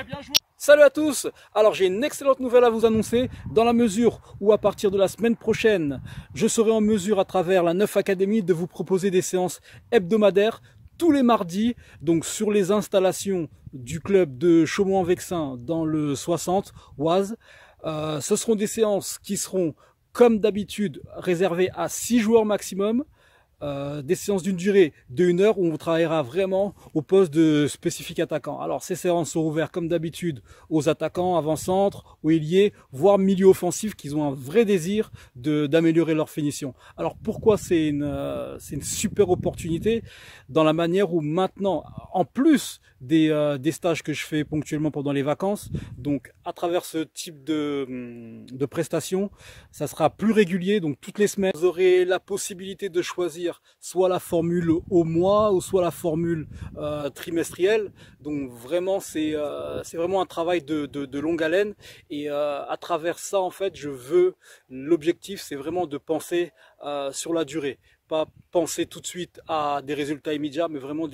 bien joué. Salut à tous. Alors j'ai une excellente nouvelle à vous annoncer, dans la mesure où à partir de la semaine prochaine, je serai en mesure à travers la 9 Academy de vous proposer des séances hebdomadaires tous les mardis, donc sur les installations du club de Chaumont-en-Vexin dans le 60 Oise. Ce seront des séances qui seront comme d'habitude réservées à 6 joueurs maximum. Des séances d'une durée de 1 heure où on travaillera vraiment au poste de spécifique attaquant. Alors ces séances sont ouvertes comme d'habitude aux attaquants, avant-centre, aux ailiers, voire milieu offensif qui ont un vrai désir d'améliorer leur finition. Alors pourquoi c'est une super opportunité? Dans la manière où maintenant, en plus des stages que je fais ponctuellement pendant les vacances, donc à travers ce type de prestations, ça sera plus régulier, donc toutes les semaines, vous aurez la possibilité de choisir soit la formule au mois ou soit la formule trimestrielle. Donc vraiment c'est vraiment un travail de longue haleine, et à travers ça en fait l'objectif c'est vraiment de penser sur la durée, pas penser tout de suite à des résultats immédiats, mais vraiment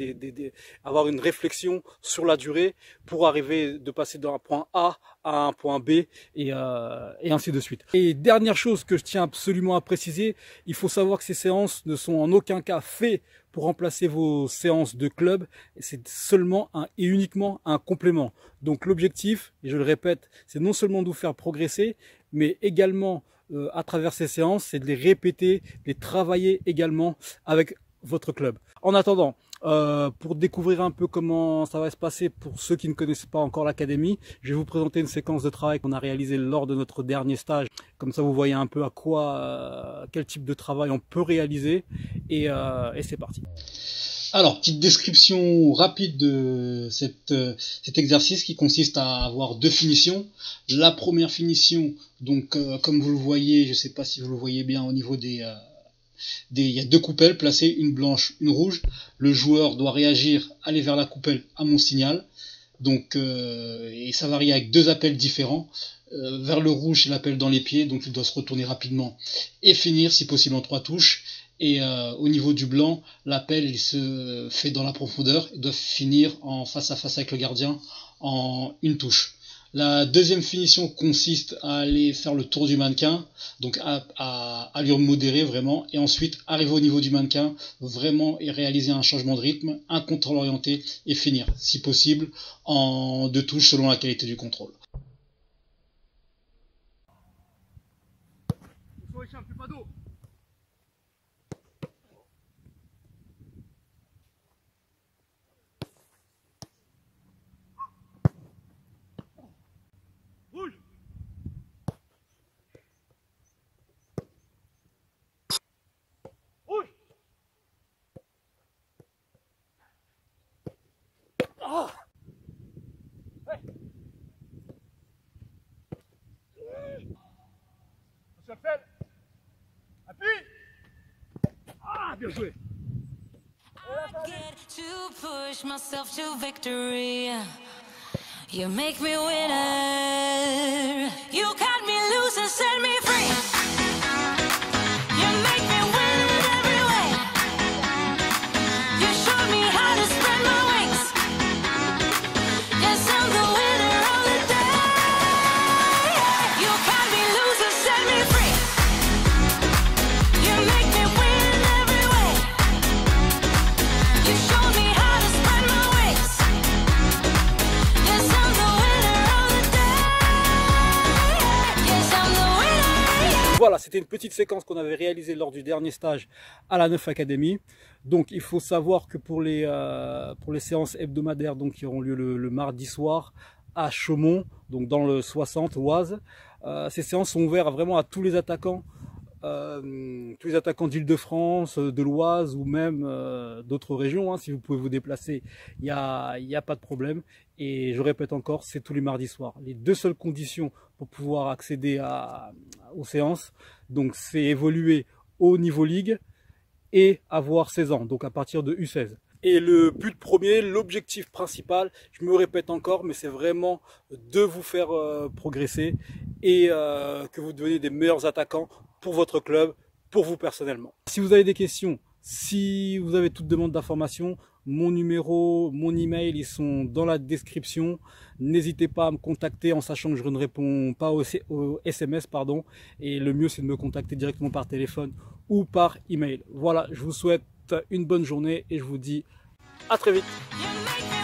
avoir une réflexion sur la durée pour arriver de passer d'un point A à un point B et ainsi de suite. Et dernière chose que je tiens absolument à préciser, il faut savoir que ces séances ne sont en aucun cas faites pour remplacer vos séances de club, c'est seulement et uniquement un complément. Donc l'objectif, et je le répète, c'est non seulement de vous faire progresser, mais également à travers ces séances, c'est de les répéter, de les travailler également avec votre club. En attendant, pour découvrir un peu comment ça va se passer pour ceux qui ne connaissent pas encore l'académie, je vais vous présenter une séquence de travail qu'on a réalisée lors de notre dernier stage. Comme ça, vous voyez un peu quel type de travail on peut réaliser, et c'est parti. Alors, petite description rapide de cet exercice qui consiste à avoir 2 finitions. La première finition, donc comme vous le voyez, je ne sais pas si vous le voyez bien au niveau il y a 2 coupelles placées, une blanche, une rouge. Le joueur doit réagir, aller vers la coupelle à mon signal. Donc, et ça varie avec 2 appels différents. Vers le rouge, c'est l'appel dans les pieds, donc il doit se retourner rapidement et finir, si possible en 3 touches. Et au niveau du blanc, l'appel il se fait dans la profondeur, il doit finir en face à face avec le gardien en 1 touche. La deuxième finition consiste à aller faire le tour du mannequin, donc à allure modérée vraiment, et ensuite arriver au niveau du mannequin vraiment et réaliser un changement de rythme, un contrôle orienté et finir, si possible, en 2 touches selon la qualité du contrôle. Appuie. Ah, bien joué. To push myself to victory, you make me winner. You cut me loose and set me free. You make me win in every way. You showed me how to spread my wings. Yes, I'm the winner of the day. You cut me loose and set me free. You make me win in every way. You showed me how to spread my wings. Yes, I'm the winner of the day. Yes, I'm the winner. Voilà, c'était une petite séquence qu'on avait réalisée lors du dernier stage à la 9 Academy. Donc il faut savoir que pour les séances hebdomadaires, donc, qui auront lieu le mardi soir à Chaumont, donc dans le 60 Oise, ces séances sont ouvertes vraiment à tous les attaquants d'Île-de-France, de l'Oise ou même d'autres régions. Si vous pouvez vous déplacer, il y a pas de problème. Et je répète encore, c'est tous les mardis soirs. Les 2 seules conditions pour pouvoir accéder aux séances, donc c'est évoluer au niveau ligue et avoir 16 ans, donc à partir de U16. Et le but premier, l'objectif principal, je me répète encore, mais c'est vraiment de vous faire progresser et que vous deveniez des meilleurs attaquants pour votre club, pour vous personnellement. Si vous avez des questions, si vous avez toute demande d'information, mon numéro, mon email, ils sont dans la description. N'hésitez pas à me contacter en sachant que je ne réponds pas aux SMS, pardon. Et le mieux, c'est de me contacter directement par téléphone ou par email. Voilà, je vous souhaite une bonne journée et je vous dis à très vite. You make me